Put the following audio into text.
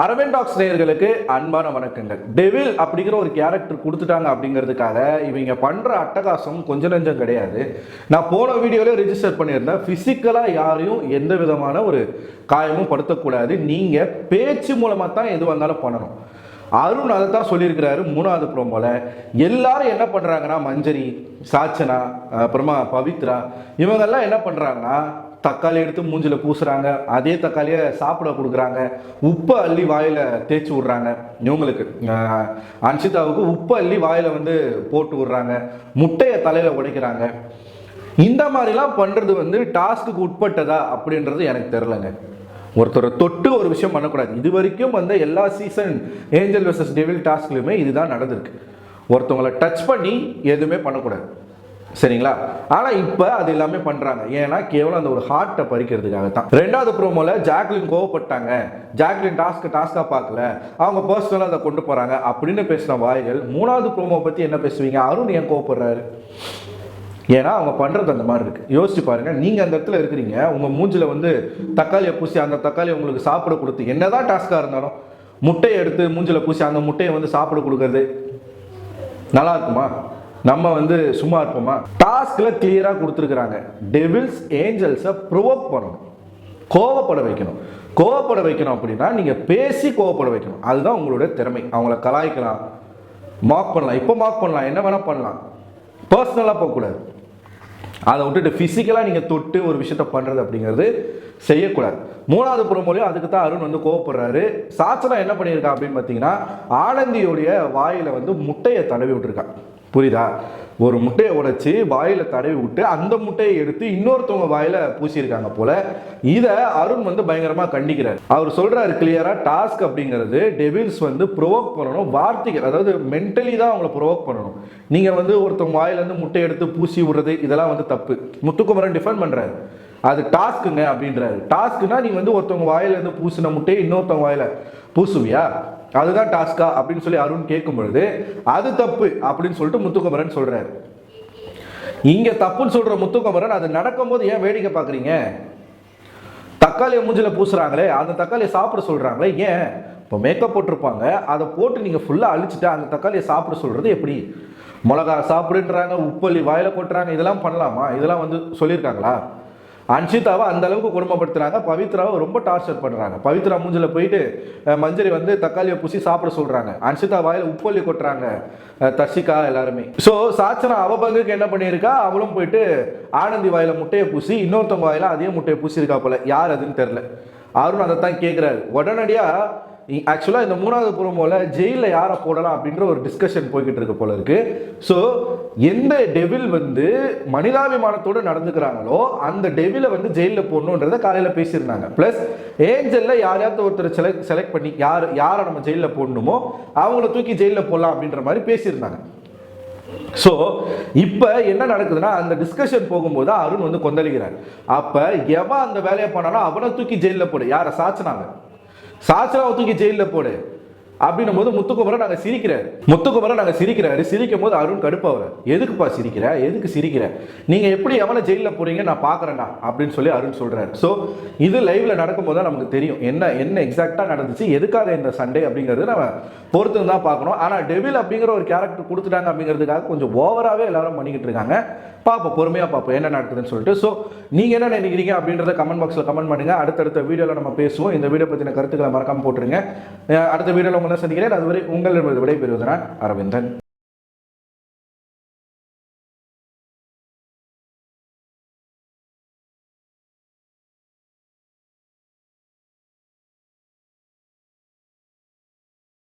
Aravind tax நேயர்களுக்கு அன்பான வணக்கங்கள். டெவில் அப்படிங்கிற ஒரு கேரக்டர் கொடுத்துட்டாங்க அப்படிங்கிறதுக்காக இவங்க பண்ற அட்டகாசம் கொஞ்சம் நெஞ்சம் கிடையாது. நான் போன வீடியோல ரெஜிஸ்டர் பண்ணியிருந்தேன், பிசிக்கலா யாரையும் எந்த விதமான ஒரு காயமும் படுத்தக்கூடாது, நீங்க பேச்சு மூலமா தான் எது வந்தாலும் பண்ணணும். அருண் அதை தான் சொல்லியிருக்கிறாரு. மூணாவது ப்ரோமோல எல்லாரும் என்ன பண்றாங்கன்னா, மஞ்சரி, சாச்சனா, அப்புறமா பவித்ரா, இவங்கெல்லாம் என்ன பண்றாங்கன்னா தக்காளி எடுத்து மூஞ்சில பூசுறாங்க, அதே தக்காளியை சாப்பிட கொடுக்குறாங்க, உப்பை அள்ளி வாயில தேய்ச்சி விடுறாங்க. இவங்களுக்கு அன்ஷிதாவுக்கு உப்பை அள்ளி வாயில போட்டு விடுறாங்க, முட்டையை தலையில உடைக்கிறாங்க. இந்த மாதிரிலாம் பண்றது டாஸ்க்கு உட்பட்டதா அப்படின்றது எனக்கு தெரியலங்க. ஒருத்தரை தொட்டு ஒரு விஷயம் பண்ணக்கூடாது. இது வரைக்கும் எல்லா சீசன் ஏஞ்சல் வெர்சஸ் டெவில் டாஸ்க்லையுமே இதுதான் நடந்திருக்கு. ஒருத்தவங்களை டச் பண்ணி எதுவுமே பண்ணக்கூடாது, சரிங்களா? ஆனா இப்ப அது எல்லாமே பண்றாங்க. ஏன்னா கேவலம் அந்த ஒரு ஹார்ட்டை பறிக்கிறதுக்காக தான். ரெண்டாவது ப்ரோமோல ஜாக்லின் கோவப்பட்டாங்க, ஜாக்லின் டாஸ்கா பார்க்கல, அவங்க பர்சனலா அதை கொண்டு போறாங்க அப்படின்னு பேசின வாய்கள் மூணாவது ப்ரோமோ பத்தி என்ன பேசுவீங்க? அருண் ஏன் கோவப்படுறாரு? ஏன்னா அவங்க பண்றது அந்த மாதிரி இருக்கு. யோசிச்சு பாருங்க, நீங்க அந்த இடத்துல இருக்கிறீங்க, உங்க மூஞ்சில தக்காளியை பூசி அந்த தக்காளியை உங்களுக்கு சாப்பிட கொடுத்து, என்னதான் டாஸ்கா இருந்தாலும் முட்டையை எடுத்து மூஞ்சில பூசி அந்த முட்டையை சாப்பிட கொடுக்கறது நல்லா இருக்குமா? நம்ம சும்மா இருப்போமா? டாஸ்க்ல கிளியரா கொடுத்துருக்காங்க. டெவில்ஸ் ஏஞ்சல்ஸை ப்ரொவோக் பண்ணணும், கோவப்பட வைக்கணும். கோவப்பட வைக்கணும் அப்படின்னா நீங்க பேசி கோவப்பட வைக்கணும். அதுதான் உங்களுடைய திறமை. அவங்கள கலாய்க்கலாம், மார்க் பண்ணலாம், இப்போ மார்க் பண்ணலாம், என்ன வேணா பண்ணலாம், பர்சனலா போகக்கூடாது. அதை விட்டுட்டு பிசிக்கலா நீங்க தொட்டு ஒரு விஷயத்த பண்றது அப்படிங்கிறது செய்யக்கூடாது. மூணாவது ப்ரோமோலையும் அதுக்கு தான் அருண் கோவப்படுறாரு. சாச்சனா என்ன பண்ணியிருக்கா அப்படின்னு பார்த்தீங்கன்னா, ஆனந்தியோடைய வாயில முட்டையை தடவி விட்டுருக்கா. புரியுதா? ஒரு முட்டையை உடைச்சி வாயில தடவி விட்டு அந்த முட்டையை எடுத்து இன்னொருத்தவங்க வாயில பூசியிருக்காங்க போல. இதை அருண் பயங்கரமா கண்டிக்கிறார். அவர் சொல்றாரு கிளியரா, டாஸ்க் அப்படிங்கிறது டெவில்ஸ் ப்ரொவோக் பண்ணணும், வார்த்தைகள், அதாவது மென்டலி தான் அவங்களை ப்ரொவோக் பண்ணணும். நீங்க ஒருத்தவங்க வாயில முட்டை எடுத்து பூசி விடுறது இதெல்லாம் தப்பு. முத்துக்குமரன் டிஃபெண்ட் பண்றாரு, அது டாஸ்க்குங்க அப்படின்றாரு. டாஸ்க்னா நீ ஒருத்தவங்க வாயில பூசின முட்டையை இன்னொருத்தவங்க வாயில பூசுவியா? அதுதான் டாஸ்கா அப்படின்னு சொல்லி அருண் கேட்கும் பொழுது அது தப்பு அப்படின்னு சொல்லிட்டு முத்துக்குமரன் சொல்றாரு. இங்க தப்புன்னு சொல்ற முத்துக்குமரன் அது நடக்கும்போது ஏன் வேடிக்கை பாக்குறீங்க? தக்காளியை மூஞ்சில பூசுறாங்களே, அந்த தக்காளியை சாப்பிட சொல்றாங்களே, ஏன்? இப்போ மேக்கப் போட்டிருப்பாங்க, அதை போட்டு நீங்க ஃபுல்லா அழிச்சிட்டு அந்த தக்காளியை சாப்பிட சொல்றது எப்படி? மிளகா சாப்பிடுன்றாங்க, உப்பள்ளி வாயில கொட்டுறாங்க, இதெல்லாம் பண்ணலாமா? இதெல்லாம் சொல்லியிருக்காங்களா? அன்ஷிதாவை அந்த அளவுக்கு கொடுமைப்படுத்துறாங்க, பவித்ராவை ரொம்ப டார்ச்சர் பண்றாங்க. பவித்ரா மூஞ்சில போயிட்டு மஞ்சரி தக்காளியை பூசி சாப்பிட சொல்றாங்க, அன்ஷிதா வாயில உப்பள்ளி கொட்டுறாங்க, தர்ஷிகா எல்லாருமே. ஸோ சாச்சனா அவ பங்குக்கு என்ன பண்ணியிருக்கா, அவளும் போயிட்டு ஆனந்தி வாயில முட்டையை பூசி இன்னொருத்தவங்க வாயில அதே முட்டையை பூசியிருக்கா போல. யார் அதுன்னு தெரியல. அருண் அதை தான் கேட்கிறாரு. உடனடியா ஆக்சுவலாக இந்த மூணாவது ப்ரோமோல ஜெயிலில் யாரை போடலாம் அப்படின்ற ஒரு டிஸ்கஷன் போய்கிட்டு இருக்க போல இருக்கு. ஸோ எந்த டெவில் மனிதாபிமானத்தோடு நடந்துக்கிறாங்களோ அந்த டெவிலை ஜெயிலில் போடணுன்றதை காலையில் பேசியிருந்தாங்க. ப்ளஸ் ஏஞ்சலில் யாரையாவது ஒருத்தர் செலக்ட் பண்ணி யாரை நம்ம ஜெயிலில் போடணுமோ அவங்கள தூக்கி ஜெயிலில் போடலாம் அப்படின்ற மாதிரி பேசியிருந்தாங்க. ஸோ இப்போ என்ன நடக்குதுன்னா, அந்த டிஸ்கஷன் போகும்போது அருண் கொந்தளிக்கிறார். அப்போ எவன் அந்த வேலையை பண்ணாலும் அவனை தூக்கி ஜெயிலில் போடு. யாரை? சாச்சனாவை தூக்கி ஜெயிலில் போடு அப்படின்னும் போது முத்துக்குமரன் நாங்கள் சிரிக்கிறாரு. சிரிக்கும் போது அருண் கடுப்பாவற, எதுக்குப்பா சிரிக்கிற, எதுக்கு சிரிக்கிற, நீங்க எப்படி எவனை ஜெயிலில் போறீங்க நான் பாக்குறேன்னா அப்படின்னு சொல்லி அருண் சொல்றாரு. ஸோ இது லைவ்ல நடக்கும்போது தான் நமக்கு தெரியும் என்ன எக்ஸாக்டா நடந்துச்சு, எதுக்காக இந்த சண்டே அப்படிங்கிறது நம்ம பொறுத்து தான் பார்க்கணும். ஆனா டெவில் அப்படிங்கிற ஒரு கேரக்டர் கொடுத்துட்டாங்க அப்படிங்கிறதுக்காக கொஞ்சம் ஓவராகவே எல்லாரும் பண்ணிக்கிட்டு இருக்காங்க. பார்ப்போம், பொறுமையாக பார்ப்போம் என்ன நடக்குதுன்னு சொல்லிட்டு. ஸோ நீங்கள் என்ன நினைக்கிறீங்க அப்படின்றத கமெண்ட் பாக்ஸில் கமெண்ட் பண்ணுங்க. அடுத்தடுத்த வீடியோவில் நம்ம பேசுவோம். இந்த வீடியோ பற்றின கருத்துக்களை மறக்காமல் போட்டுருங்க. அடுத்த வீடியோவில் உங்களை சந்திக்கிறேன். அதுவரை உங்கள் விடைபெறுவதனால் அரவிந்தன்.